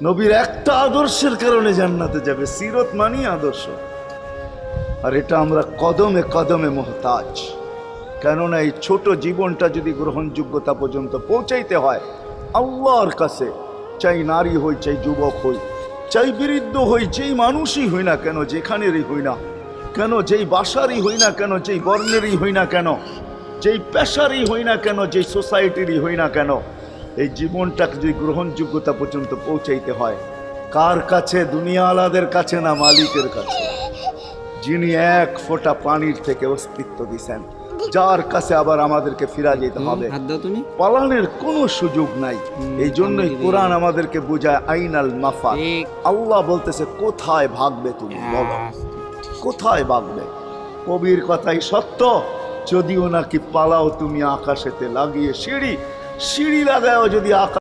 নবীর একটা আদর্শের কারণে জান্নাতে যাবে। সিরত মানি আদর্শ। আর এটা আমরা কদমে কদমে মুহতাজ। কেননা এই ছোট জীবনটা যদি গ্রহণযোগ্যতা পর্যন্ত পৌঁছাইতে হয় আল্লাহর কাছে, চাই নারী হই, চাই যুবক হই, চাই বৃদ্ধ হই, যেই মানুষই হই না কেন, যেখানেরই হই না কেন, যেই বাসারই হই না কেন, যেই বর্ণেরই হই না কেন, যেই পেশারই হই না কেন, যেই সোসাইটিরই হই না কেন, এই জীবনটাকে যদি গ্রহণযোগ্যতা পর্যন্ত পৌঁছাইতে হয় কার কাছে? দুনিয়াওয়ালাদের কাছে না, মালিকের কাছে, যিনি এক ফোঁটা পানির থেকে অস্তিত্ব দিছেন, যার কাছে আবার আমাদেরকে ফিরা যেতে হবে। পালানোর কোনো সুযোগ নাই। এই জন্যই কোরআন আমাদেরকে বোঝায় আইনাল মাফা। আল্লাহ বলতেছে কোথায় ভাগবে তুমি, বলো কোথায় ভাগবে? কবির কথাই সত্য, যদিও নাকি পালাও তুমি আকাশেতে লাগিয়ে সিঁড়ি, সিঁড়ি লাগাও যদি আকাশ